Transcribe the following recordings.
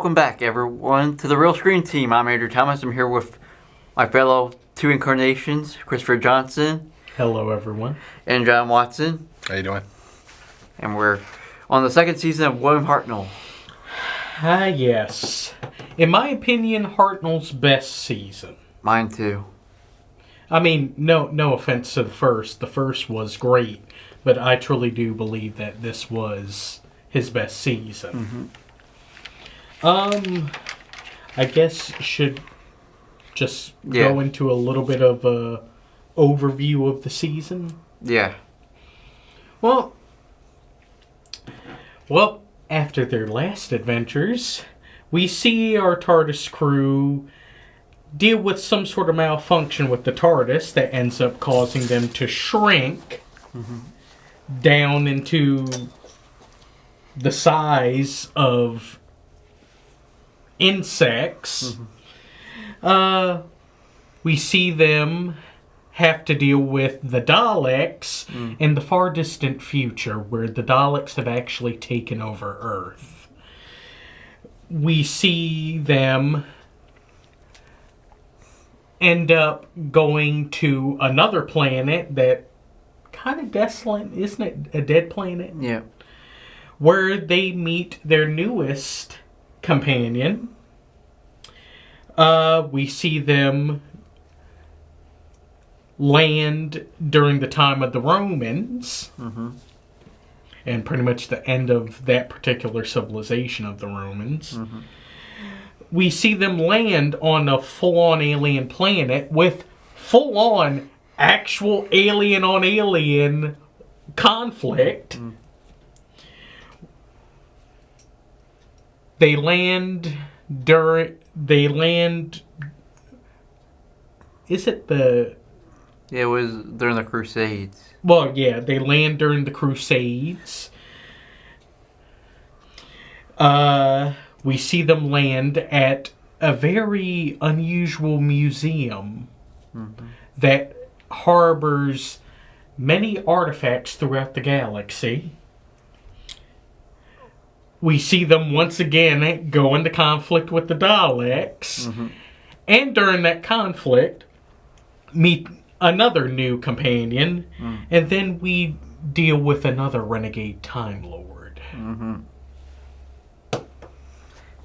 welcome back, everyone, to the Real Screen Team. I'm Andrew Thomas. I'm here with my fellow two incarnations, Christopher Johnson. Hello, everyone. And John Watson. How you doing? And we're on the second season of William Hartnell. Yes. In my opinion, Hartnell's best season. Mine too. I mean, no offense to the first. The first was great, but I truly do believe that this was his best season. I guess should just go into a little bit of a overview of the season. Yeah. Well, after their last adventures, we see our TARDIS crew deal with some sort of malfunction with the TARDIS that ends up causing them to shrink down into the size of insects. We see them have to deal with the Daleks in the far distant future, where the Daleks have actually taken over Earth. We see them end up going to another planet that kind of desolate, isn't it? A dead planet? Yeah. Where they meet their newest companion. We see them land during the time of the Romans. And pretty much the end of that particular civilization of the Romans. We see them land on a full-on alien planet with full-on actual alien-on-alien conflict. They land... Is it the... Yeah, it was during the Crusades. Well, yeah, they land during the Crusades. We see them land at a very unusual museum that harbors many artifacts throughout the galaxy. We see them once again go into conflict with the Daleks. And during that conflict, meet another new companion. And then we deal with another renegade Time Lord.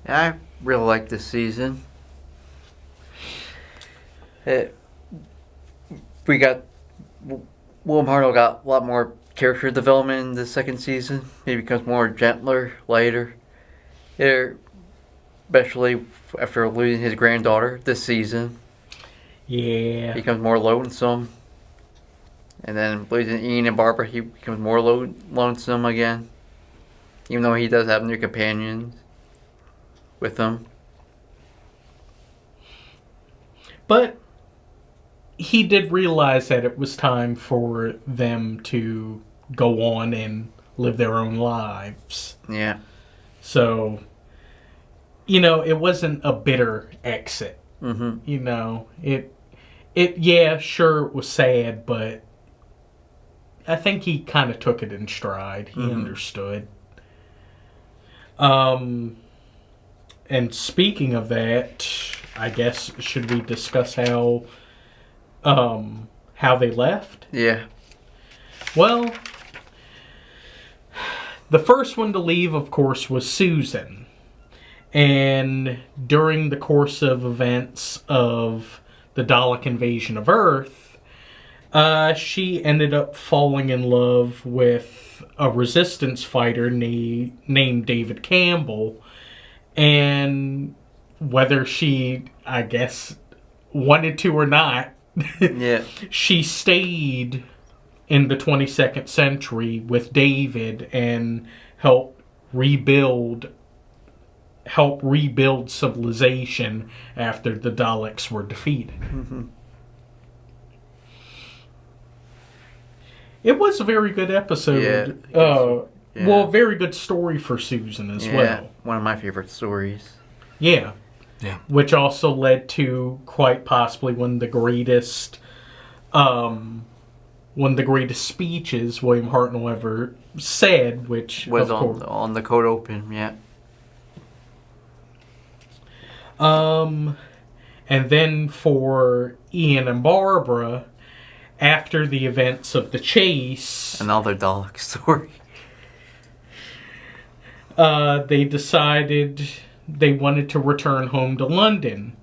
Yeah, I really like this season. William Hartnell got a lot more character development in the second season. He becomes more gentler, lighter. Especially after losing his granddaughter this season. Yeah. He becomes more lonesome. And then losing Ian and Barbara, he becomes more lonesome again. Even though he does have new companions with him. But he did realize that it was time for them to go on and live their own lives. Yeah. So, it wasn't a bitter exit. Yeah, sure, it was sad, but I think he kind of took it in stride. He understood. And speaking of that, I guess, should we discuss how they left? Yeah. Well, the first one to leave, of course, was Susan. And during the course of events of the Dalek invasion of Earth, she ended up falling in love with a resistance fighter named David Campbell. And whether she, I guess, wanted to or not, she stayed in the 22nd century with David and helped rebuild civilization after the Daleks were defeated. It was a very good episode. Well, very good story for Susan as well. One of my favorite stories. Yeah. Which also led to quite possibly one of the greatest speeches William Hartnell ever said, which was on the cold open. Yeah. And then for Ian and Barbara, after the events of the chase, Another Dalek story. they decided they wanted to return home to London.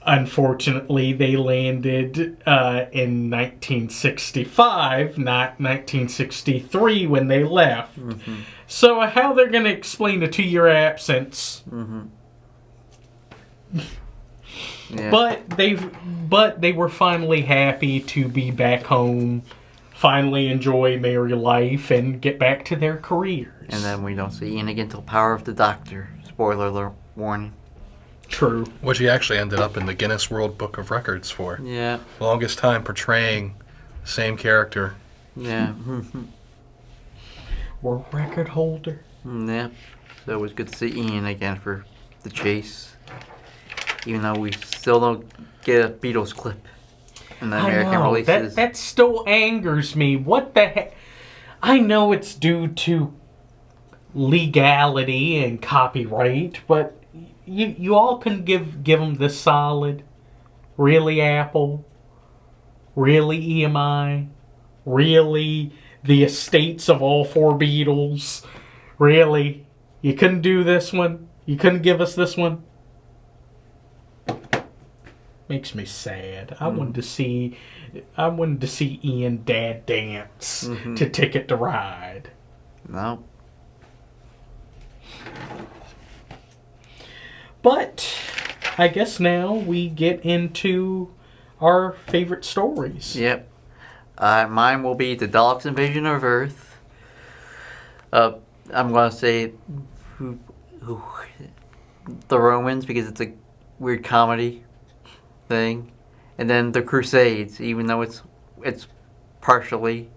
Unfortunately, they landed in 1965, not 1963 when they left. Mm-hmm. So how they're going to explain a 2-year absence? Mm-hmm. Yeah. But they were finally happy to be back home, finally enjoy married life, and get back to their careers. And then we don't see Ian again till Power of the Doctor. Spoiler alert, warning. True. Which he actually ended up in the Guinness World Book of Records for. Yeah. Longest time portraying the same character. Yeah. World record holder. Yeah. So it was good to see Ian again for the chase. Even though we still don't get a Beatles clip in the American I know. releases. That still angers me. What the heck? I know it's due to legality and copyright, but you all can give them the solid. Really, Apple? Really, EMI? Really, the estates of all 4 Beatles? Really? You couldn't do this one? You couldn't give us this one? Makes me sad. I wanted to see Ian Dad dance to Ticket to Ride. No. But I guess now we get into our favorite stories. Yep. Mine will be the Daleks' invasion of Earth. I'm gonna say who the Romans, because it's a weird comedy thing, and then the Crusades. Even though it's partially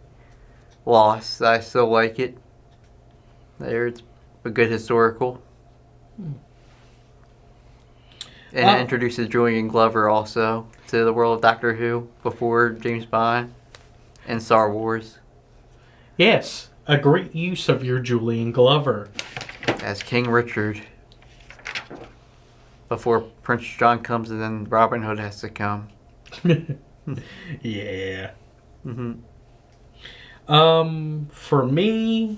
lost, I still like it. It's a good historical. And it introduces Julian Glover also to the world of Doctor Who before James Bond and Star Wars. Yes, a great use of your Julian Glover. As King Richard. Before Prince John comes and then Robin Hood has to come. Yeah. Mm-hmm. For me,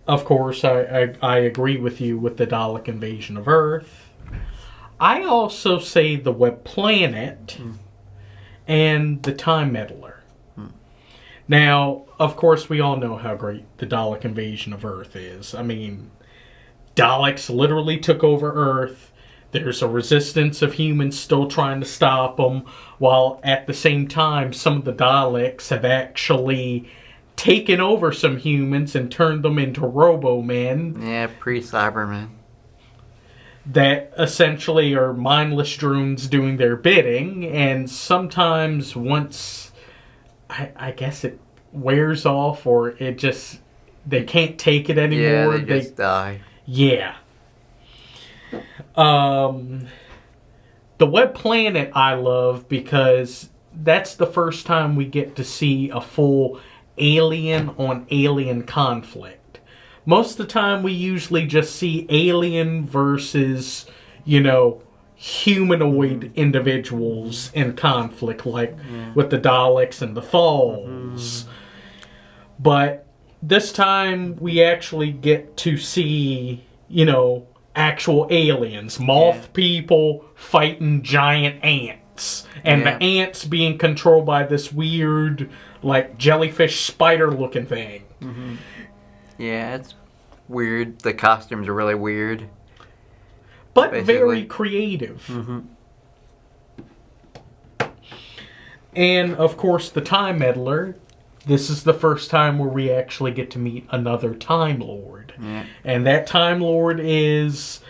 of course, I agree with you with the Dalek invasion of Earth. I also say the Web Planet and the Time Meddler. Now, of course, we all know how great the Dalek invasion of Earth is. I mean, Daleks literally took over Earth. There's a resistance of humans still trying to stop them, while at the same time, some of the Daleks have actually taken over some humans and turned them into Robo-Men. Yeah, pre-Cybermen. That essentially are mindless drones doing their bidding, and sometimes once, I guess it wears off, or it just, they can't take it anymore. Yeah, they just die. Yeah. The Web Planet I love because that's the first time we get to see a full alien on alien conflict. Most of the time we usually just see alien versus, humanoid individuals in conflict, like with the Daleks and the Thalls. But this time we actually get to see, actual aliens, moth people fighting giant ants, and the ants being controlled by this weird, like, jellyfish spider looking thing. Yeah, it's weird. The costumes are really weird. But basically. Very creative. And, of course, the Time Meddler. This is the first time where we actually get to meet another Time Lord. Yeah. And that Time Lord is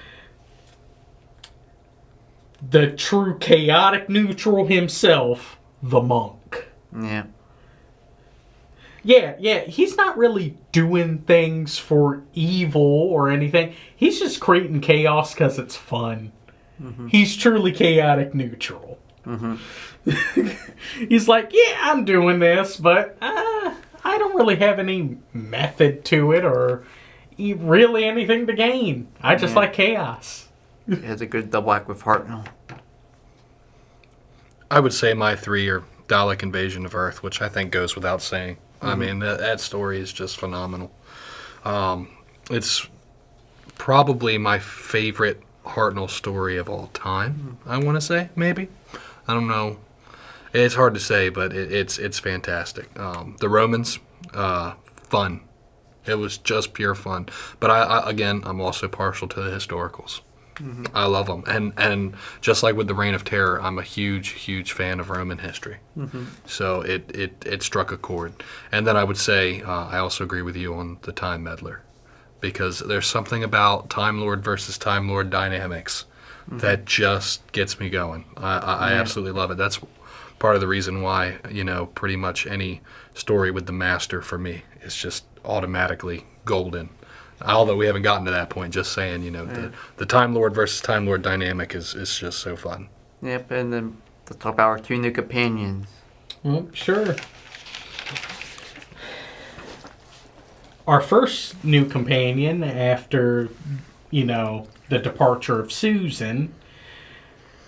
the true chaotic neutral himself, the Monk. Yeah. Yeah, he's not really doing things for evil or anything. He's just creating chaos because it's fun. He's truly chaotic neutral. He's like, yeah, I'm doing this, but I don't really have any method to it or really anything to gain. I just like chaos. It has a good double act with Hartnell. I would say my 3 are Dalek Invasion of Earth, which I think goes without saying. I mean, that story is just phenomenal. It's probably my favorite Hartnell story of all time, I want to say, maybe. I don't know. It's hard to say, but it's fantastic. The Romans, fun. It was just pure fun. But I'm also partial to the historicals. I love them. And just like with the Reign of Terror, I'm a huge, huge fan of Roman history. So it struck a chord. And then I would say I also agree with you on the Time Meddler, because there's something about Time Lord versus Time Lord dynamics that just gets me going. I absolutely love it. That's part of the reason why, pretty much any story with the Master for me is just automatically golden. Although we haven't gotten to that point, just saying, the Time Lord versus Time Lord dynamic is just so fun. Yep, and then let's talk about our 2 new companions. Well, sure. Our first new companion after, the departure of Susan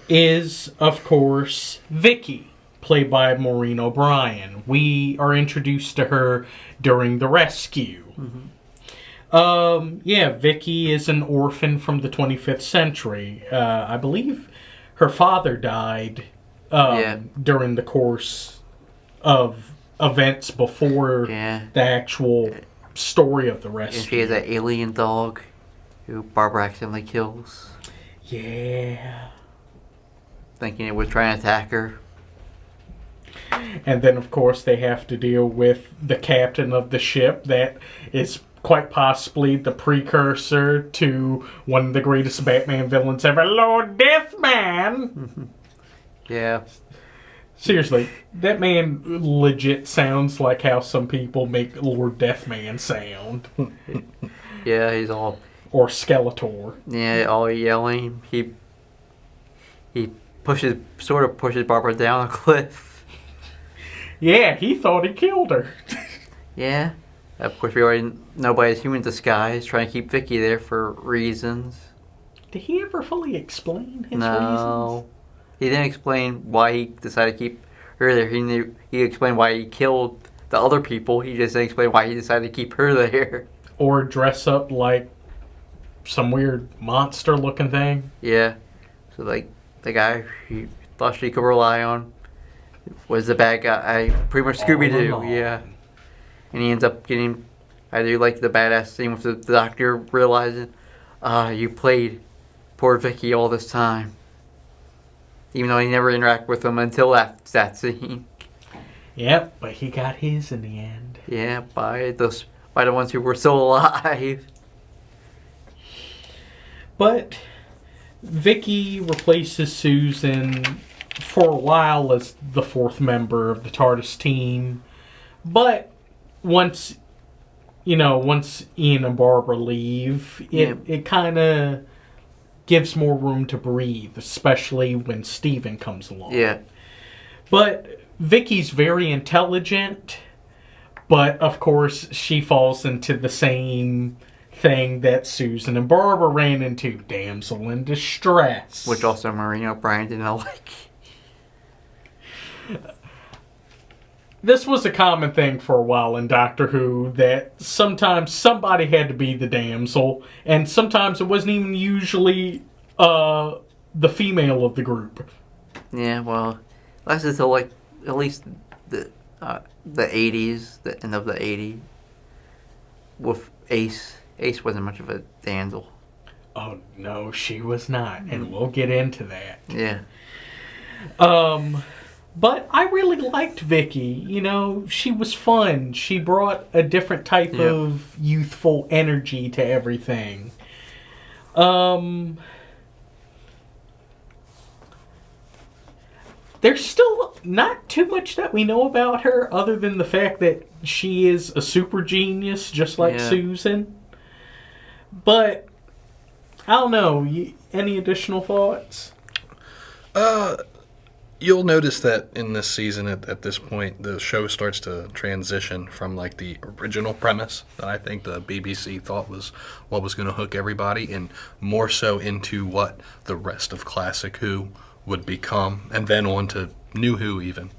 is, of course, Vicky, played by Maureen O'Brien. We are introduced to her during the rescue. Vicky is an orphan from the 25th century. I believe her father died during the course of events before the actual story of the rescue. And she has an alien dog who Barbara accidentally kills. Yeah. Thinking it was trying to attack her. And then, of course, they have to deal with the captain of the ship that is quite possibly the precursor to one of the greatest Batman villains ever, Lord Deathman. Yeah. Seriously, that man legit sounds like how some people make Lord Deathman sound. Yeah, he's all... Or Skeletor. Yeah, all yelling. He sort of pushes Barbara down a cliff. Yeah, he thought he killed her. Yeah. Of course, we already know by his human disguise, trying to keep Vicky there for reasons. Did he ever fully explain his No. reasons? He didn't explain why he decided to keep her there. He explained why he killed the other people. He just didn't explain why he decided to keep her there. Or dress up like some weird monster-looking thing. Yeah. So, the guy he thought she could rely on was the bad guy. Pretty much Scooby-Doo, yeah. And he ends up getting... I do like the badass scene with the doctor realizing, you played poor Vicky all this time. Even though he never interacted with him until that scene. Yep, but he got his in the end. Yeah, by the ones who were still alive. But Vicky replaces Susan for a while as the 4th member of the TARDIS team. But once Ian and Barbara leave, it kind of gives more room to breathe, especially when Steven comes along. Yeah. But Vicky's very intelligent, but of course she falls into the same thing that Susan and Barbara ran into, damsel in distress. Which also Maureen O'Brien didn't like. This was a common thing for a while in Doctor Who, that sometimes somebody had to be the damsel, and sometimes it wasn't even usually the female of the group. Yeah, well, that's until at least the 80s, the end of the 80s, with Ace. Ace wasn't much of a damsel. Oh no, she was not, and we'll get into that. Yeah. But I really liked Vicky. She was fun. She brought a different type of youthful energy to everything. There's still not too much that we know about her other than the fact that she is a super genius, just like Susan. But, I don't know. Any additional thoughts? You'll notice that in this season, at this point, the show starts to transition from like the original premise that I think the BBC thought was what was going to hook everybody, and more so into what the rest of Classic Who would become, and then on to New Who even.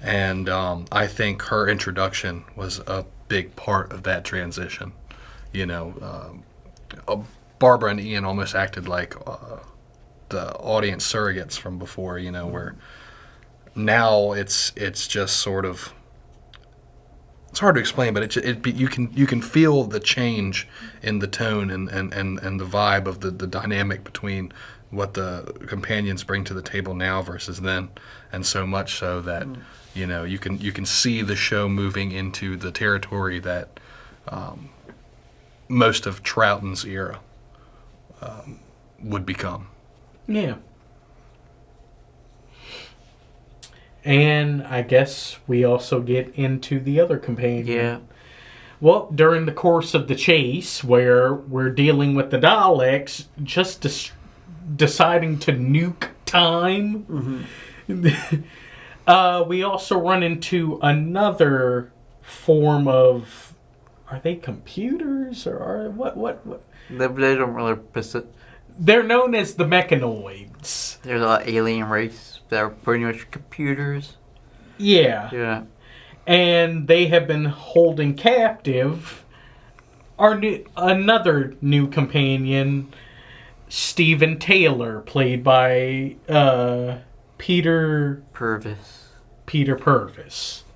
And I think her introduction was a big part of that transition. You know, Barbara and Ian almost acted like the audience surrogates from before, you know, where now it's just sort of, it's hard to explain, but you can feel the change in the tone and the vibe of the dynamic between what the companions bring to the table now versus then, and so much so that you know you can see the show moving into the territory that most of Troughton's era would become. Yeah. And I guess we also get into the other companion. Yeah. Well, during the course of the chase, where we're dealing with the Daleks, just deciding to nuke time, we also run into another form of... Are they computers? Or are what? They don't really... They're known as the mechanoids. There's an alien race that are pretty much computers. Yeah. Yeah. And they have been holding captive another new companion, Stephen Taylor, played by Peter Purvis.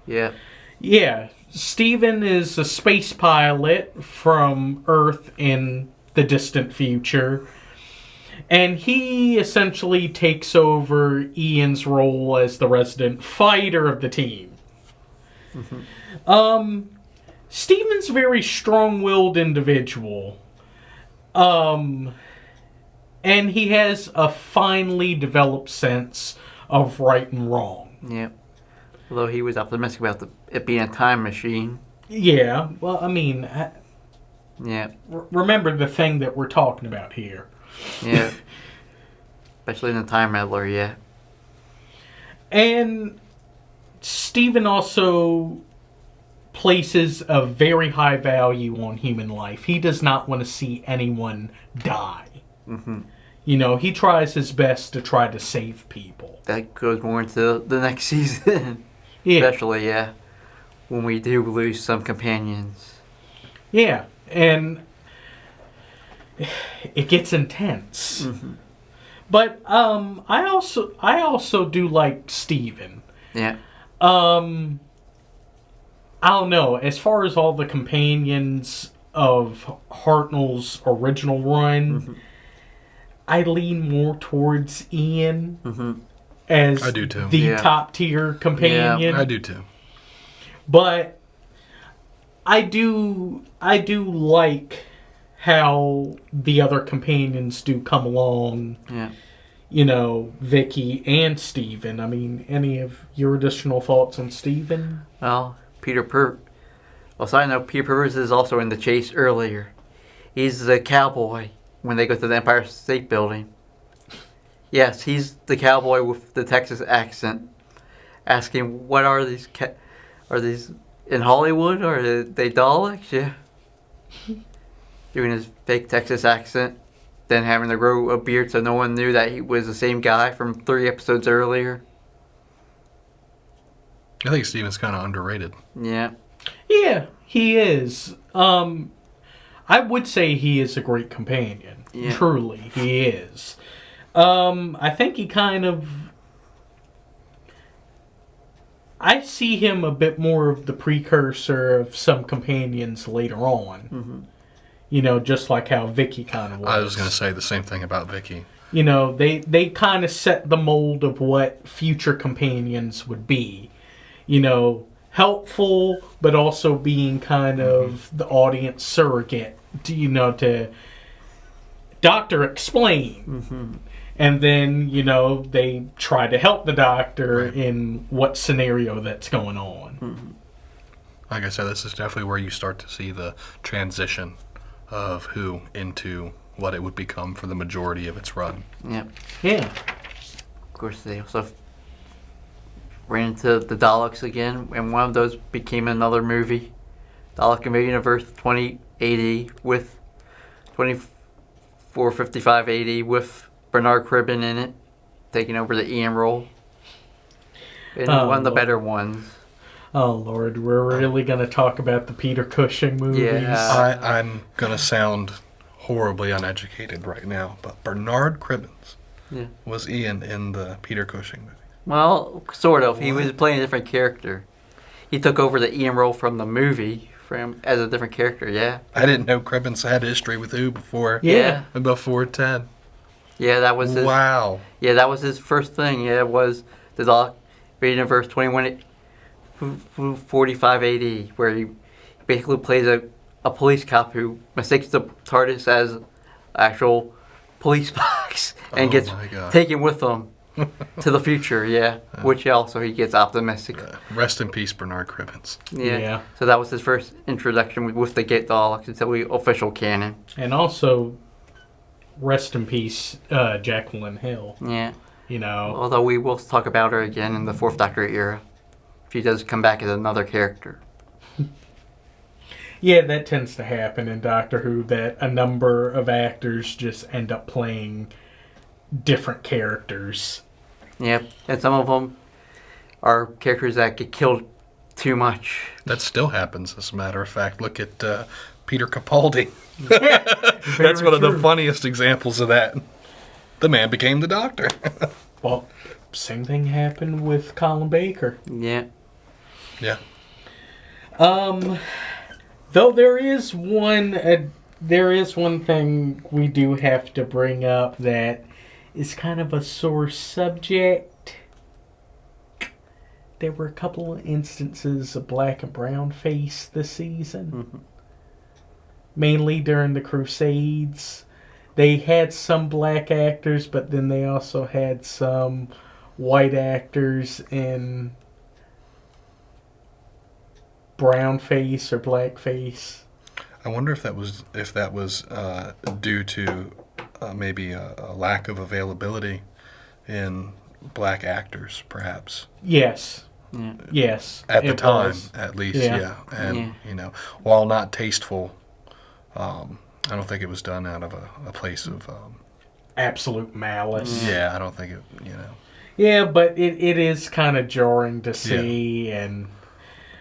Yeah. Yeah. Stephen is a space pilot from Earth in the distant future. And he essentially takes over Ian's role as the resident fighter of the team. Stephen's a very strong-willed individual. And he has a finely developed sense of right and wrong. Yeah. Although he was optimistic about it being a time machine. Yeah, well, I mean... Yeah. Remember the thing that we're talking about here. Yeah. Especially in the Time Meddler, yeah. And Stephen also places a very high value on human life. He does not want to see anyone die. You know, he tries his best to try to save people. That goes more into the next season. Yeah. Especially, yeah. When we do lose some companions. Yeah, and it gets intense. But I also do like Stephen. Yeah. I don't know. As far as all the companions of Hartnell's original run, I lean more towards Ian as I do too. the top tier companion. Yeah, I do too. But I do like how the other companions do come along. Yeah. You know, Vicky and Stephen. I mean, any of your additional thoughts on Stephen? Well, side note, Peter Purvis is also in the chase earlier. He's the cowboy when they go to the Empire State Building. Yes, he's the cowboy with the Texas accent, asking, "What are these? Are these in Hollywood? Or are they Daleks?" Yeah, doing his fake Texas accent, then having to grow a beard so no one knew that he was the same guy from 3 episodes earlier. I think Steven's kind of underrated. Yeah. Yeah, he is. I would say he is a great companion. Yeah. Truly, he is. I think he kind of... I see him a bit more of the precursor of some companions later on. You know, just like how Vicky kind of was. I was going to say the same thing about Vicky. You know, they kind of set the mold of what future companions would be. You know, helpful, but also being kind of the audience surrogate, to doctor explain. And then, you know, they try to help the doctor in what scenario that's going on. Like I said, this is definitely where you start to see the transition of Who into what it would become for the majority of its run. Yeah. Yeah. Of course, they also ran into the Daleks again, and one of those became another movie, Dalek Invasion of Earth 2080 with 245580 with Bernard Cribbin in it, taking over the Ian role. And one of the better ones. Oh Lord, we're really gonna talk about the Peter Cushing movies. Yeah. I'm gonna sound horribly uneducated right now, but Bernard Cribbins was Ian in the Peter Cushing movie. Well, sort of. What? He was playing a different character. He took over the Ian role from the movie as a different character, yeah. I didn't know Cribbins had history with Who before. Yeah. Before 10. Yeah, that was his. Wow. Yeah, that was his first thing. Yeah, it was the Dalek Invasion of Earth 4580, where he basically plays a police cop who mistakes the TARDIS as actual police box and gets taken with them to the future, which also he gets optimistic. Rest in peace, Bernard Cribbins. Yeah. So that was his first introduction with the Get Daleks until the official canon. And also, rest in peace, Jacqueline Hill. Yeah. You know. Although we will talk about her again in the Fourth Doctor era. She does come back as another character. Yeah, that tends to happen in Doctor Who, that a number of actors just end up playing different characters. Yep, and some of them are characters that get killed too much. That still happens, as a matter of fact. Look at Peter Capaldi. That's one of the funniest examples of that. The man became the Doctor. Well, same thing happened with Colin Baker. Yeah. Yeah. Though there is one thing we do have to bring up that is kind of a sore subject. There were a couple of instances of black and brown face this season. Mm-hmm. Mainly during the Crusades. They had some black actors, but then they also had some white actors in brown face or black face. I wonder if that was due to maybe a lack of availability in black actors, perhaps. Yes. Yeah. Yes. At the time, was. at least, Yeah. And, while not tasteful, I don't think it was done out of a place of... absolute malice. Yeah, I don't think it, Yeah, but it is kind of jarring to see, and...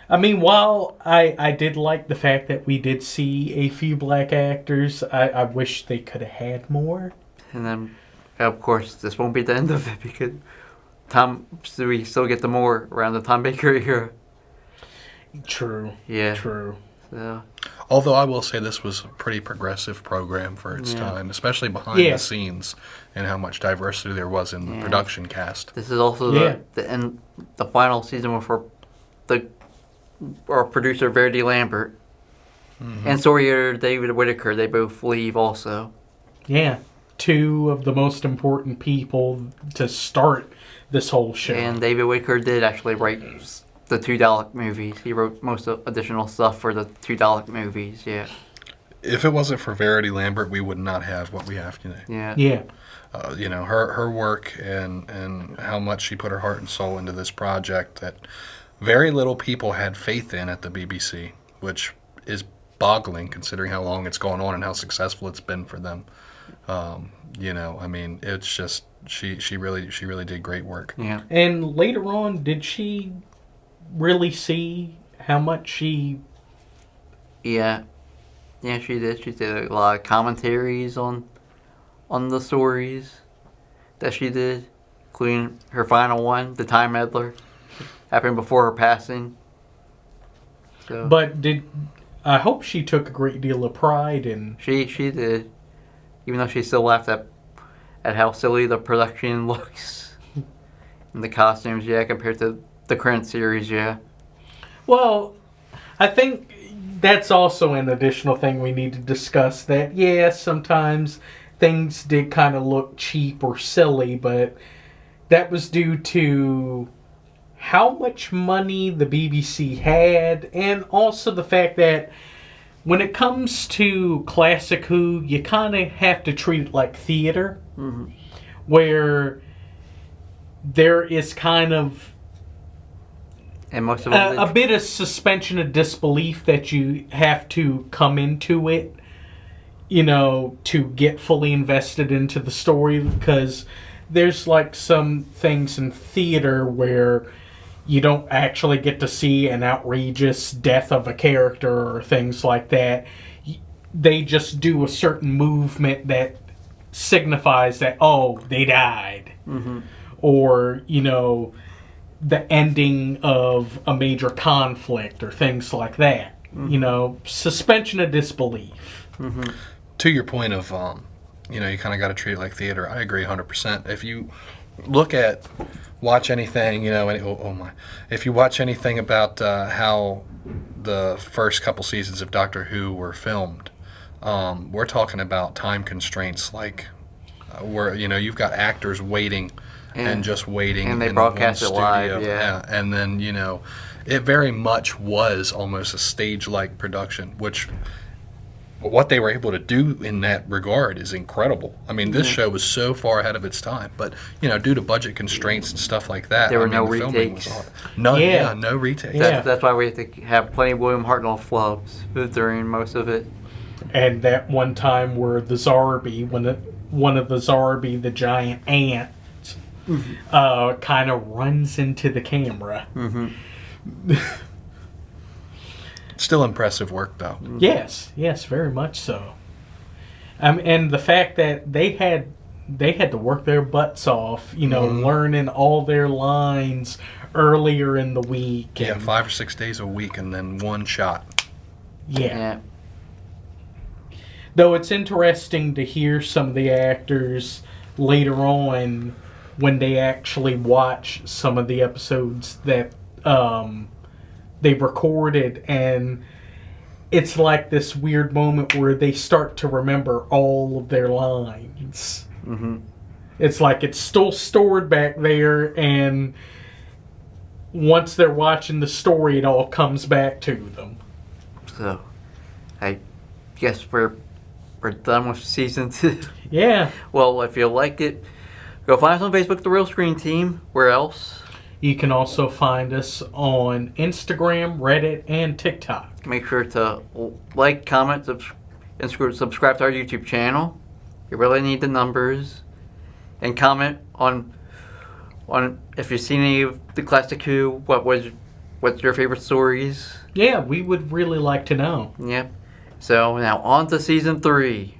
I mean, while I did like the fact that we did see a few black actors, I wish they could have had more. And then, of course, this won't be the end of it because we still get the more around the Tom Baker era. True. Yeah. True. So. Although I will say this was a pretty progressive program for its time, especially behind the scenes and how much diversity there was in the production cast. This is also the final season for our producer Verity Lambert and story editor David Whitaker. They both leave also. Yeah. Two of the most important people to start this whole show. And David Whitaker did actually write the two Dalek movies. He wrote most of additional stuff for the two Dalek movies, yeah. If it wasn't for Verity Lambert, we would not have what we have today. Yeah. Yeah. Her work and how much she put her heart and soul into this project that very little people had faith in at the BBC, which is boggling considering how long it's gone on and how successful it's been for them. It's just she really did great work. Yeah. And later on, did she really see how much she... Yeah, she did. She did a lot of commentaries on the stories that she did, including her final one, The Time Meddler, happened before her passing. So But I hope she took a great deal of pride in... She did, even though she still laughed at how silly the production looks and the costumes, compared to the current series, Well, I think that's also an additional thing we need to discuss, that, sometimes things did kind of look cheap or silly, but that was due to how much money the BBC had, and also the fact that when it comes to classic Who, you kind of have to treat it like theater, where there is kind of And most of it, a bit of suspension of disbelief that you have to come into it, to get fully invested into the story, because there's like some things in theater where you don't actually get to see an outrageous death of a character or things like that. They just do a certain movement that signifies that, oh, they died. mm-hmm. Or, the ending of a major conflict or things like that. Mm-hmm. Suspension of disbelief. Mm-hmm. To your point of, you kind of got to treat it like theater. I agree 100%. If you watch anything, if you watch anything about how the first couple seasons of Doctor Who were filmed, we're talking about time constraints, like where you've got actors waiting and just waiting, and they in broadcast one it live, studio. yeah. And then it very much was almost a stage-like production, which what they were able to do in that regard is incredible. I mean, this show was so far ahead of its time, but due to budget constraints and stuff like that, There were no the filming retakes. was hard. None, Yeah. no retakes. Yeah. That's why we have to have plenty of William Hartnell flubs during most of it. And that one time where the Zarbi, one of the Zarbi, the giant ant, kind of runs into the camera. Mm-hmm. Still impressive work, though. Yes, very much so. And the fact that they had to work their butts off, learning all their lines earlier in the week. Yeah, and, 5 or 6 days a week and then one shot. yeah. Though it's interesting to hear some of the actors later on when they actually watch some of the episodes that they recorded, and it's like this weird moment where they start to remember all of their lines. Mm-hmm. It's like it's still stored back there, and once they're watching the story, it all comes back to them. So, I guess we're done with season 2. Yeah. Well, if you liked it, go find us on Facebook, The Real Screen Team. Where else? You can also find us on Instagram, Reddit, and TikTok. Make sure to like, comment, and subscribe to our YouTube channel. You really need the numbers. And comment on if you've seen any of the classic Who. What's your favorite stories? Yeah, we would really like to know. Yep. So now on to season 3.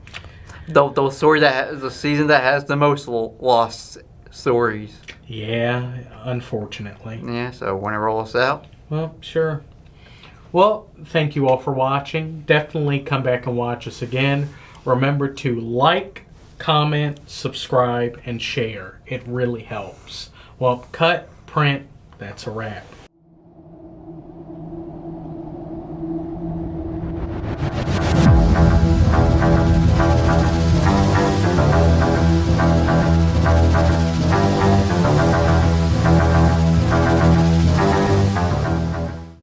The story the season that has the most lost stories. Yeah, unfortunately. Yeah. So want to roll us out? Well, sure. Well, thank you all for watching. Definitely come back and watch us again. Remember to like, comment, subscribe, and share. It really helps. Well, cut, print, that's a wrap.